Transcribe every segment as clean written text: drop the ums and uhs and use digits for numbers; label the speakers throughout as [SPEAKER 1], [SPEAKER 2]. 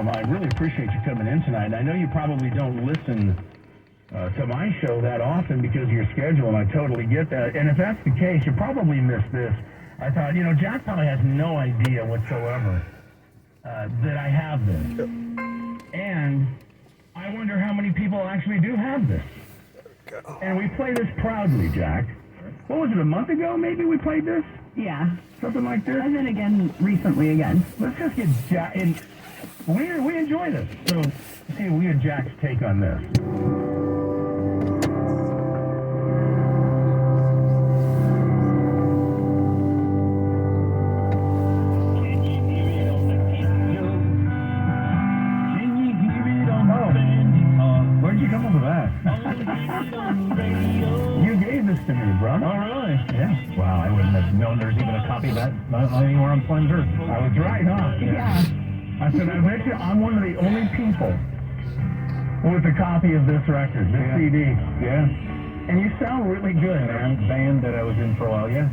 [SPEAKER 1] I really appreciate you coming in tonight. I know you probably don't listen to my show that often because of your schedule, and I totally get that. And if that's the case, you probably missed this. I thought, Jack probably has no idea whatsoever that I have this. And I wonder how many people actually do have this. And we play this proudly, Jack. What was it, a month ago maybe we played this?
[SPEAKER 2] Yeah.
[SPEAKER 1] Something like this?
[SPEAKER 2] And then again, recently again.
[SPEAKER 1] Let's just get Jack, and we enjoy this. So, let's see if we get Jack's take on this. Where'd you come up with that? You gave this to me, bro.
[SPEAKER 3] Oh, really?
[SPEAKER 1] Yeah.
[SPEAKER 3] Wow, I wouldn't have known there's even a copy of that anywhere on planet Earth.
[SPEAKER 1] I was right, huh?
[SPEAKER 2] Yeah.
[SPEAKER 1] I said, I bet you I'm one of the only people with a copy of this record, this CD.
[SPEAKER 3] Yeah.
[SPEAKER 1] And you sound really good, man.
[SPEAKER 3] Band that I was in for a while, yeah.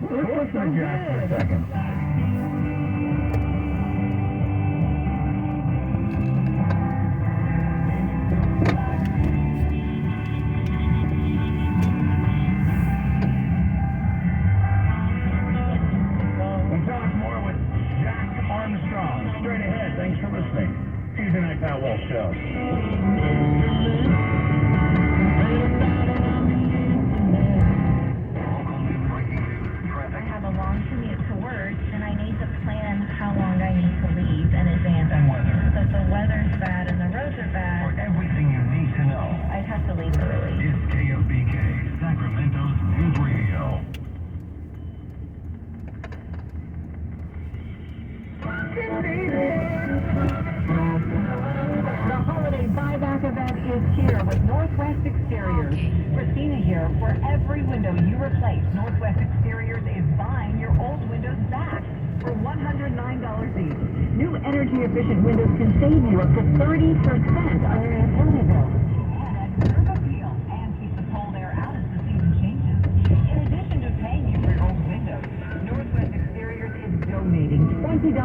[SPEAKER 1] Let's listen to Jack for a second. Straight ahead. Thanks for listening. Tuesday Night Pat Walsh Show.
[SPEAKER 4] I have a long commute to work, and I need to plan how long I need to leave in advance.
[SPEAKER 5] And weather.
[SPEAKER 4] So if the weather's bad and the roads are
[SPEAKER 5] For
[SPEAKER 4] bad,
[SPEAKER 5] everything you need to know.
[SPEAKER 4] I'd have to leave early.
[SPEAKER 5] It's KFBK, Sacramento's News Radio.
[SPEAKER 2] The holiday buyback event is here with Northwest Exteriors. Christina here. For every window you replace, Northwest Exteriors is buying your old windows back for $109 each. New energy-efficient windows can save you up to 30% on your utility bill. And at Curb Appeal, and keep the cold air out as the season changes. In addition to paying you for your old windows, Northwest Exteriors is donating $20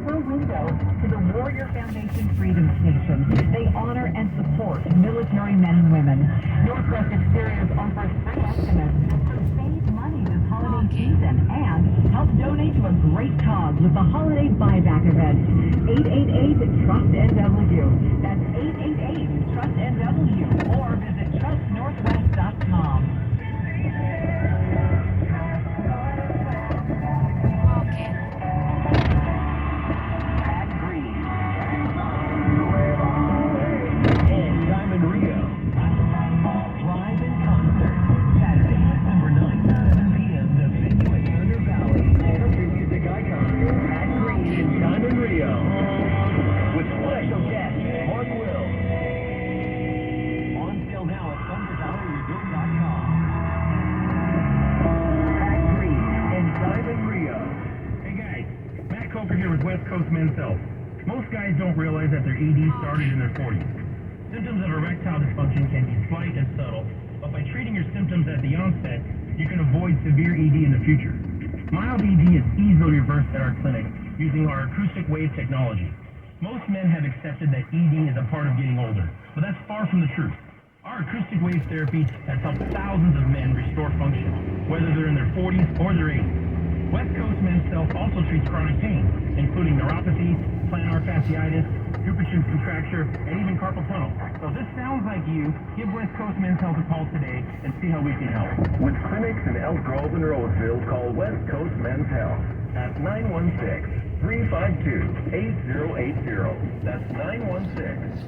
[SPEAKER 2] per window to the Warrior Foundation Freedom Station. They honor and support military men and women. Northwest Exteriors offers free estimates to save money this holiday season and help donate to a great cause with the Holiday Buyback Event. 888-TRUST-NW. That's 888-TRUST-NW, or visit trustnorthwest.com.
[SPEAKER 1] West Coast Men's Health. Most guys don't realize that their ED started in their 40s. Symptoms of erectile dysfunction can be slight and subtle, but by treating your symptoms at the onset, you can avoid severe ED in the future. Mild ED is easily reversed at our clinic using our acoustic wave technology. Most men have accepted that ED is a part of getting older, but that's far from the truth. Our acoustic wave therapy has helped thousands of men restore function, whether they're in their 40s or their 80s. West Coast Men's Health also treats chronic pain, including neuropathy, plantar fasciitis, Dupuytren's contracture, and even carpal tunnel. So if this sounds like you, give West Coast Men's Health a call today and see how we can help.
[SPEAKER 6] With clinics in Elk Grove and Roseville, call West Coast Men's Health at 916-352-8080. That's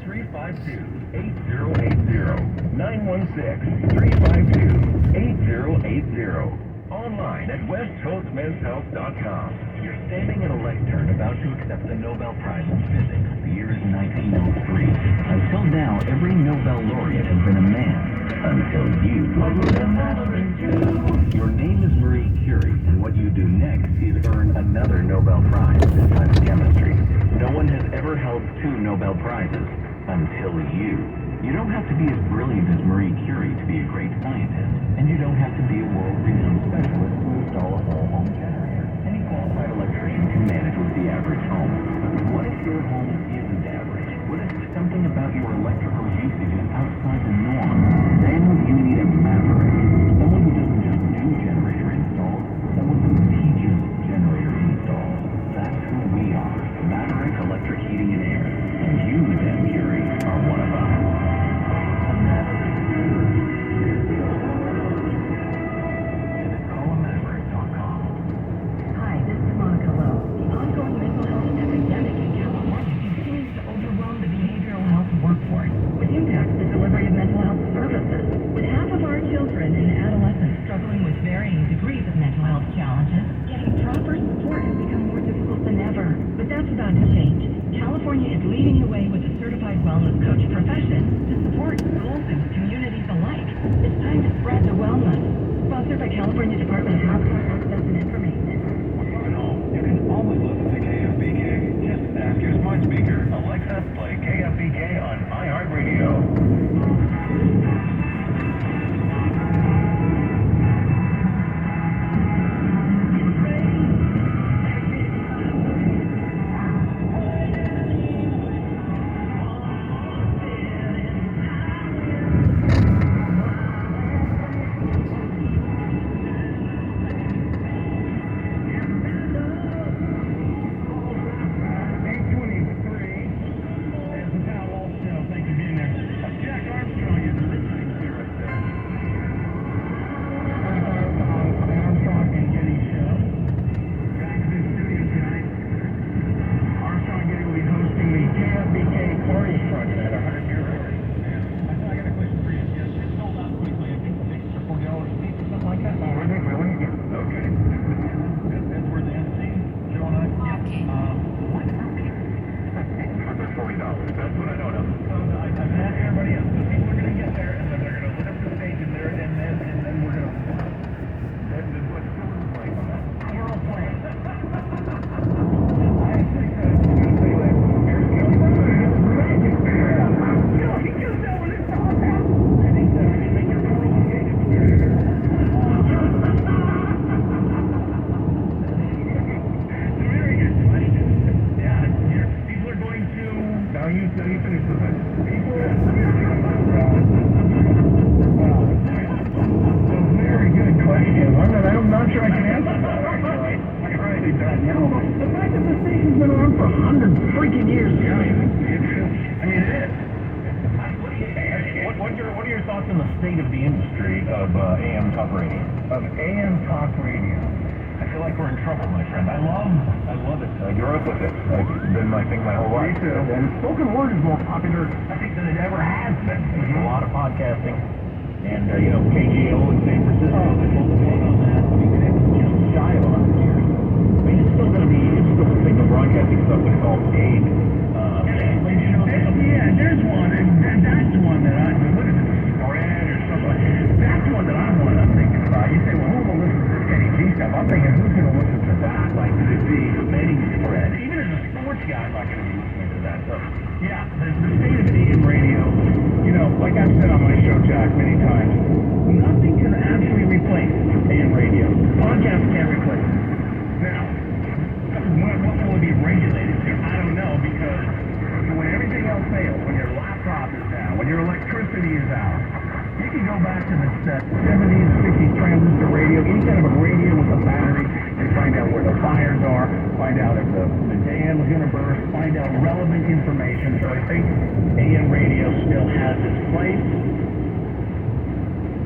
[SPEAKER 6] 916-352-8080. 916-352-8080. Online at westcoastmenshealth.com.
[SPEAKER 5] You're standing at a lectern about to accept the Nobel Prize in Physics. The year is 1903. Until now, every Nobel laureate has been a man. Until you. Your name is Marie Curie, and what you do next is earn another Nobel Prize, this time in chemistry. No one has ever held 2 Nobel Prizes until you. You don't have to be as brilliant as Marie Curie to be a great scientist, and you don't have to be a world-renowned specialist to install a whole home generator. Any qualified electrician can manage with the average home. But what if your home isn't average? outside the norm, then you need a maverick. Someone who doesn't just do generator installs, someone who teaches generator installs. That's who we are. Maverick Electric Heating and Air. And you, Madame Curie, are one of us. A maverick. Visit callamaverick.com.
[SPEAKER 2] Hi, this is Monica Lowe. The ongoing mental health epidemic in California continues to overwhelm the behavioral health workforce, which impacts the delivery of mental health services. With half of our children and adolescents struggling with varying degrees of mental health challenges, getting proper support has become more difficult than ever. But that's about to change. California is leading the way with a certified wellness coach profession to support schools and communities alike. It's time to spread the wellness. Sponsored by California Department of Health Care Access and Information.
[SPEAKER 6] You can always listen to KFBK. Just ask your smart speaker, Alexa, play KFBK on iHeartRadio.
[SPEAKER 3] What are your thoughts on the state of the industry of AM talk radio?
[SPEAKER 6] Of AM talk radio.
[SPEAKER 3] I feel like we're in trouble, my friend. I love it. I grew up with it. It's been my thing my whole life.
[SPEAKER 6] Me too.
[SPEAKER 3] And spoken word is more popular, I think, than it ever has been. There's a lot of podcasting. And, KGO in San Francisco, they pulled the plug on that. I mean, it was just shy of 100 years. I mean, it's still going to be, it's still the thing of broadcasting stuff, but it's all paid.
[SPEAKER 6] Yeah, there's one, and that's one that I mean, what is it, spread or something? That's one that I'm thinking about. You say, well, who will listen to this KG stuff? I'm thinking, who's going to listen to that? Like, could it be betting spread? Even as a sports guy, I'm not going to be listening to that. So, yeah, the state of AM radio, like I've said on my show, Jack, many times, nothing can actually replace AM radio. Podcasts can't replace it. Now, what will it be regulated to? I don't know, because when everything else fails, when your laptop is down, when your electricity is out, you can go back to the 70s, 60s transistor radio, any kind of a radio with a battery, and find out where the fires are, find out if the dam is going to burst, find out relevant information. So I think AM radio still has its place.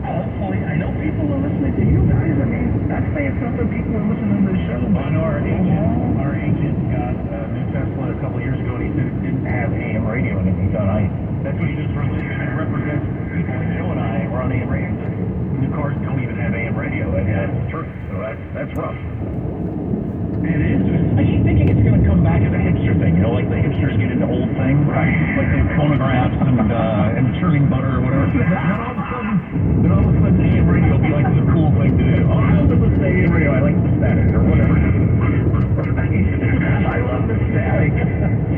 [SPEAKER 6] Hopefully, I know people are listening to you guys. I mean, that's saying something. People are listening to the show.
[SPEAKER 3] I know our agent got a new Tesla a couple years ago, and he said it didn't have AM radio in it. He thought, that's what he does for a living. It represents people like Joe and I were on AM radio. New cars don't even have AM radio, and that's true. So that's rough.
[SPEAKER 6] It is.
[SPEAKER 3] I keep thinking it's going to come back as a hipster thing. Like the hipsters get into old things, right? Like the phonographs and churning butter or whatever. Then all of a sudden, AM radio will be like the cool thing to do. Oh, I love the AM radio. I like the static or whatever.
[SPEAKER 6] I love the static.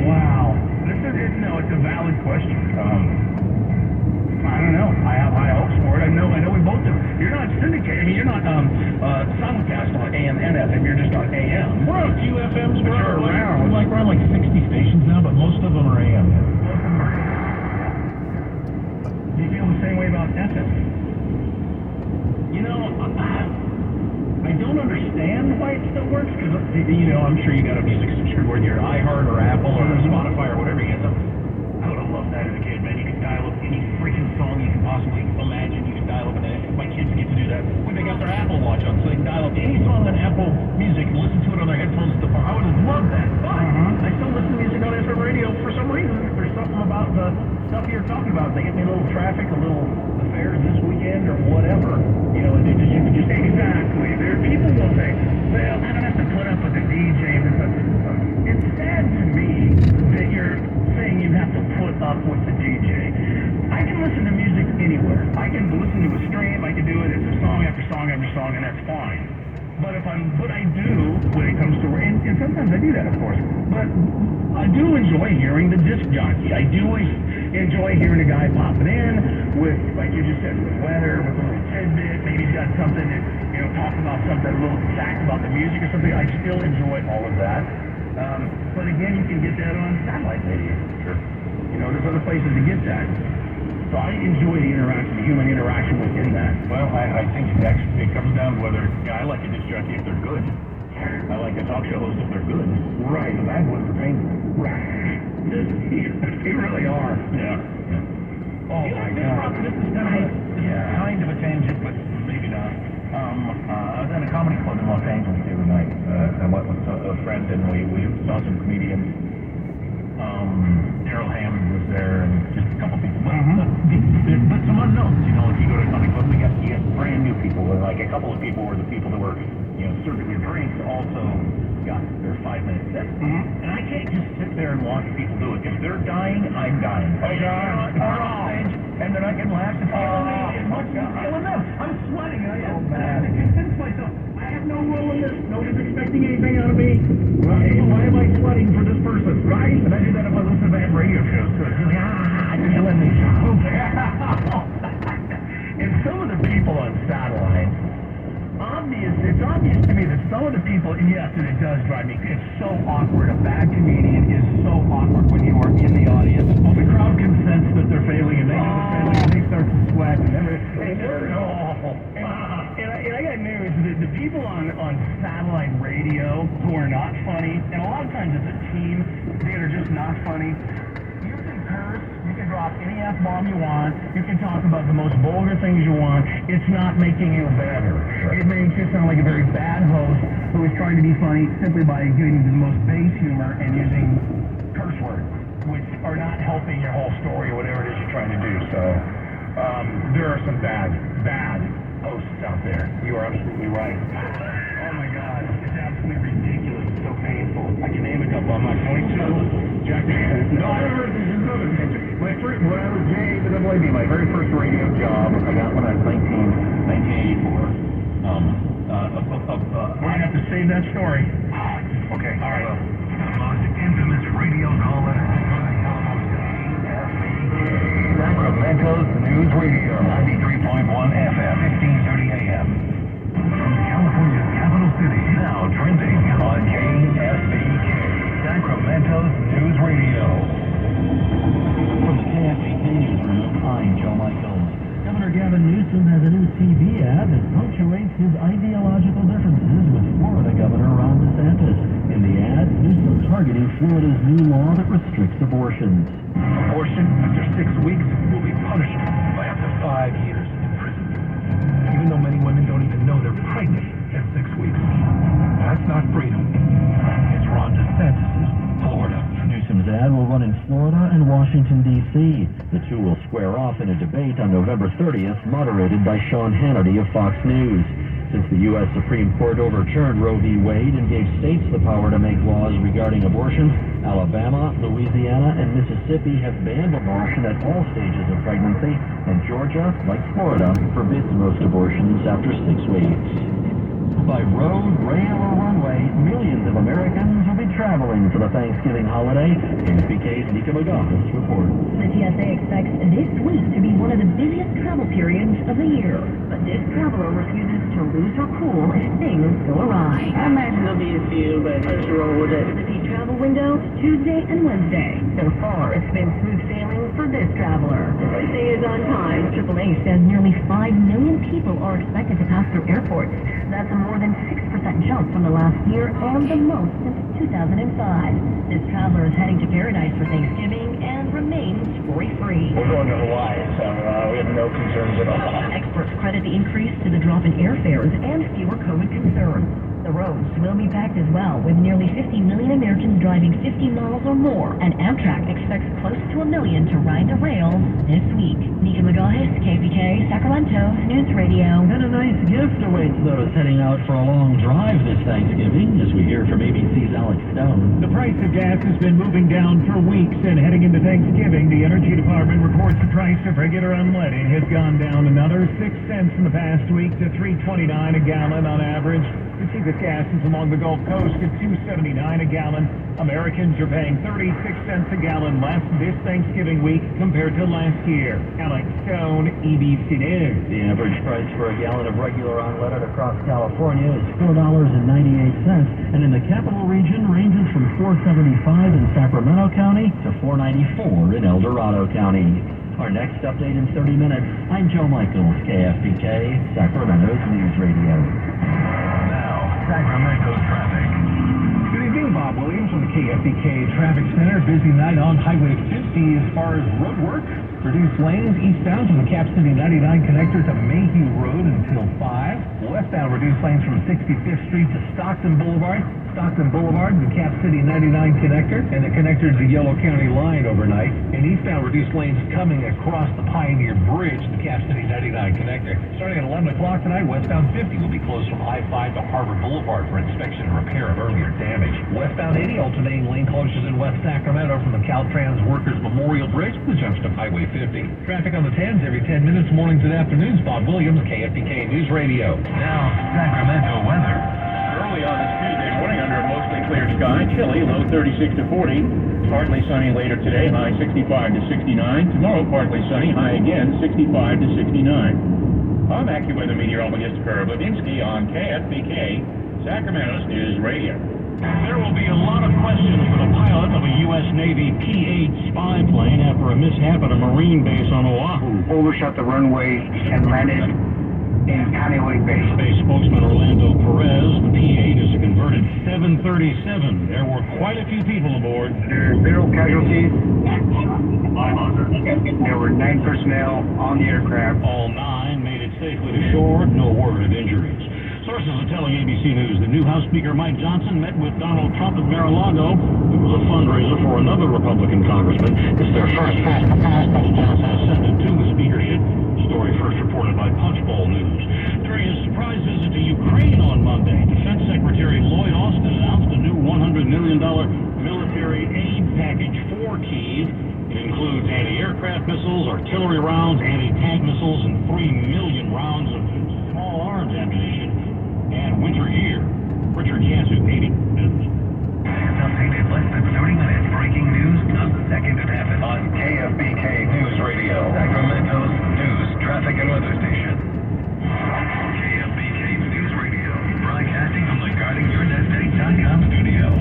[SPEAKER 6] Wow. It's a valid question. I don't know. I have high hopes for it. I know we both do. You're not syndicated. I mean, you're not simulcast on AM and FM. You're just on AM.
[SPEAKER 3] We're on a few FMs.
[SPEAKER 6] We're around.
[SPEAKER 3] We're on like 60 stations now, but most of them are AM.
[SPEAKER 6] Do you feel the same way about FM?
[SPEAKER 3] You know, I don't understand why it still works, because, you know, I'm sure you got a music subscription, whether you're iHeart or Apple or Spotify or whatever you get. So I would have loved that as a kid, man. You can dial up any freaking song you can possibly imagine. You can dial up, and my kids get to do that when they got their Apple Watch on, so they can dial up any song on Apple Music and listen to it on their headphones at the bar. I would have loved that, but I still listen to music on FM radio for some reason. There's something about the stuff you're talking about. They get me a little traffic, a little affairs this weekend or whatever. You know, and you can just
[SPEAKER 6] Exactly. There are people will say, well, I don't have to put up with the DJ. It's sad to me that you're saying you have to put up with the DJ. I can listen to music anywhere. I can listen to a stream. I can do it. It's a song after song after song, and that's fine. But what I do when it comes to, and sometimes I do that, of course, but I do enjoy hearing the disc jockey. I do enjoy hearing a guy popping in with, like you just said, with weather, with a little tidbit. Maybe he's got something that, you know, talking about something, a little fact about the music or something. I still enjoy all of that. But again, you can get that on satellite radio. Sure. You know, there's other places to get that. So I enjoy the interaction, the human interaction within that.
[SPEAKER 3] Well, I think actually it comes down to whether, I like a disc jockey if they're good. I like a talk show host if they're good.
[SPEAKER 6] Right, the bad ones are painful. Right. They really are.
[SPEAKER 3] Yeah.
[SPEAKER 6] Oh my God.
[SPEAKER 3] This is kind of a tangent, but maybe not. I was at a comedy club in Los Angeles the other night. I went with a friend and we saw some comedians. Daryl Hammond was there and just a couple people. But some unknowns, you know, if you go to a comedy club, you get brand new people. Like a couple of people were the people that were, you know, serving your drinks also got their 5-minute set. And I can't just sit there and watch people do it. If they're dying, I'm dying.
[SPEAKER 6] Oh, God.
[SPEAKER 3] And they're not getting laughs at
[SPEAKER 6] killing them. I'm sweating. I have to convince myself I have no role in this. Nobody's expecting anything out of me. Right? Why am I sweating for this person? Right? And I do that if I listen to bad radio shows. So it's you're killing me. And some of the people on satellite, it's obvious to me that some of the people, yes, and it does drive me, it's so awkward. A bad comedian is so awkward when you are in the audience. Well, the crowd can sense that they're failing, and they know they're failing, and they start to sweat, and they're awful. And I got news, the people on satellite radio who are not funny, and a lot of times it's a team that are just not funny, you can curse, you can drop any F-bomb you want, you can talk about the most vulgar things you want, it's not making you better. It makes you sound like a very bad host who is trying to be funny simply by getting the most base humor and using curse words, which are not helping your whole story or whatever it is you're trying to do. So, there are some bad hosts out there. You are absolutely right. Oh my God, it's absolutely ridiculous. It's so painful. I can name a couple. I'm not going to. Jack. No, I heard this is another tangent. When I was JAAB, my very first radio job, I got when I was 1984. We're gonna have to save that story. Okay. All right.
[SPEAKER 7] The most infamous radio caller.
[SPEAKER 3] Sacramento's News Radio, 93.1 FM, 1530 AM.
[SPEAKER 7] From California's capital city, now trending on
[SPEAKER 3] KSBK, Sacramento's News Radio.
[SPEAKER 8] From the KSBK newsroom, I'm Joe Michael. Governor Gavin Newsom has a new TV ad that punctuates his ideological differences with Florida Governor Ron DeSantis. In the ad, Newsom targeting Florida's new law that restricts abortions.
[SPEAKER 3] Abortion after 6 weeks will be punished by up to 5 years in prison. Even though many women don't even know they're pregnant at 6 weeks. That's not freedom. It's Ron DeSantis' Florida.
[SPEAKER 8] Newsom's ad will run in Florida and Washington, D.C. The two will square off in a debate on November 30th, moderated by Sean Hannity of Fox News. Since the U.S. Supreme Court overturned Roe v. Wade and gave states the power to make laws regarding abortion, Alabama, Louisiana, and Mississippi have banned abortion at all stages of pregnancy, and Georgia, like Florida, forbids most abortions after 6 weeks. By road, rail, or runway, millions of Americans will be traveling for the Thanksgiving holiday. KSBK's Nika Magathis reports.
[SPEAKER 2] The TSA expects this week to be one of the busiest travel periods of the year. But this traveler refuses to lose her cool if things go awry.
[SPEAKER 9] I imagine there'll be a few, but let's roll with it.
[SPEAKER 2] The peak travel window, Tuesday and Wednesday. So far, it's been smooth sailing for this traveler. Tuesday is on time. AAA says nearly 5 million people are expected to pass through airports. That's a more than 6% jump from the last year and the most since 2005. This traveler is heading to paradise for Thanksgiving and remains worry-free.
[SPEAKER 6] We're going to Hawaii, so we have no concerns at all.
[SPEAKER 2] Experts credit the increase to the drop in airfares and fewer COVID concerns. The roads will be packed as well, with nearly 50 million Americans driving 50 miles or more, and Amtrak expects close to 1 million to ride the rails this week. Nika Magahis, KPK, Sacramento News Radio.
[SPEAKER 8] And a nice gift awaits those heading out for a long drive this Thanksgiving, as we hear from ABC's Alex Stone.
[SPEAKER 1] The price of gas has been moving down for weeks, and heading into Thanksgiving, the Energy Department reports the price of regular unleaded has gone down another 6 cents in the past week to $3.29 a gallon on average. The cheapest gas is along the Gulf Coast at $2.79 a gallon. Americans are paying 36 cents a gallon less this Thanksgiving week compared to last year. Alex Stone, EBC News.
[SPEAKER 8] The average price for a gallon of regular unleaded across California is $4.98, and in the capital region ranges from $4.75 in Sacramento County to $4.94 in El Dorado County. Our next update in 30 minutes. I'm Joe Michaels, KFBK, Sacramento's News Radio.
[SPEAKER 7] Sacramento traffic.
[SPEAKER 6] Good evening, Bob Williams from the KFBK Traffic Center. Busy night on Highway 50 as far as road work. Reduced lanes eastbound from the Cap City 99 connector to Mayhew Road until 5. Westbound reduced lanes from 65th Street to Stockton Boulevard. Stockton Boulevard, the Cap City 99 connector, and the connector to the Yellow County line overnight. And eastbound reduced lanes coming across the Pioneer Bridge, the Cap City 99 connector. Starting at 11 o'clock tonight, westbound 50 will be closed from I-5 to Harbor Boulevard for inspection and repair of earlier damage. Westbound 80 alternating lane closures in West Sacramento from the Caltrans Workers Memorial Bridge to the junction of Highway 50. Traffic on the 10s every 10 minutes, mornings and afternoons. Bob Williams, KFBK News Radio.
[SPEAKER 7] Now, Sacramento weather.
[SPEAKER 10] Early on this Tuesday morning under a mostly clear sky, chilly, low 36 to 40. Partly sunny later today, high 65 to 69. Tomorrow, partly sunny, high again, 65 to 69. I'm AccuWeather meteorologist Kurt Levinsky on KFBK, Sacramento's News Radio.
[SPEAKER 1] There will be a lot of questions for the pilot of a U.S. Navy P-8 spy plane after a mishap at a Marine base on Oahu.
[SPEAKER 6] Overshot the runway and landed in Kaneohe Bay.
[SPEAKER 1] Space spokesman Orlando Perez, the P-8 is a converted 737. There were quite a few people aboard.
[SPEAKER 6] There are 0 casualties. There were 9 personnel on the aircraft.
[SPEAKER 1] All 9 made it safely to shore, no word of injuries. Sources are telling ABC News the new House Speaker Mike Johnson met with Donald Trump at Mar-a-Lago. It was a fundraiser for another Republican congressman. It's their first fast that Johnson has ascended to the speakership. Story first reported by Punchbowl News. During his surprise visit to Ukraine on Monday, Defense Secretary Lloyd Austin announced a new $100 million military aid package for Kyiv. It includes anti-aircraft missiles, artillery rounds, anti-tank missiles, and 3 million rounds of small arms ammunition and winter gear. Richard Yasu, 80 News.
[SPEAKER 7] It's updated less than 30 minutes. Breaking news the second it happens. On KFBK News Radio, Sacramento's news, traffic, and weather station. KFBK News Radio, broadcasting from the GuardingYourNest.com studio.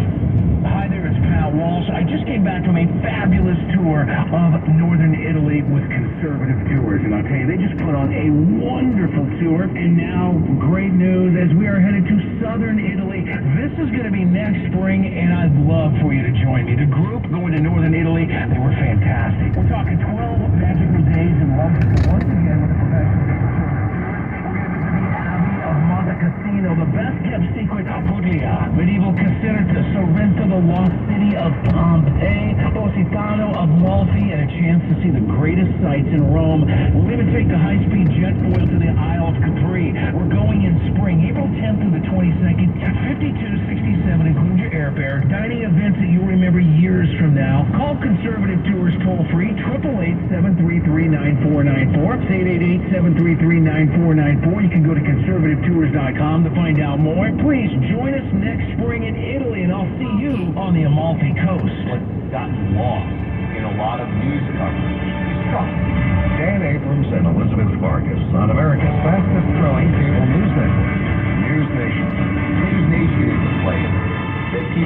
[SPEAKER 6] Hi there, it's Pat Walsh. I just came back from a fabulous tour of northern Italy with Conservative Tours, and I'll tell you, they just put on a wonderful tour. And now, great news, as we are headed to southern Italy. This is going to be next spring, and I'd love for you to join me. The group going to northern Italy, they were fantastic. We're talking 12 magical days in London. Once again, with the professional Cassino, the best-kept secret of Puglia, medieval Caserta, Sorrento, the lost city of Pompeii, Positano, of Malfi, and a chance to see the greatest sights in Rome. We'll even take the high-speed jet foil to the Isle of Capri. We're going in spring, April 10th through the 22nd, 5267, include your airfare, dining events that you'll remember years from now. Call Conservative Tours toll-free, 888-733-9494, 888-733-9494. You can go to conservativetours.com to find out more. Please join us next spring in Italy, and I'll see you on the Amalfi Coast.
[SPEAKER 5] What's gotten lost in a lot of news coverage is Trump.
[SPEAKER 7] Dan Abrams and Elizabeth Vargas on America's fastest growing cable news network, News Nation. News Nation is the place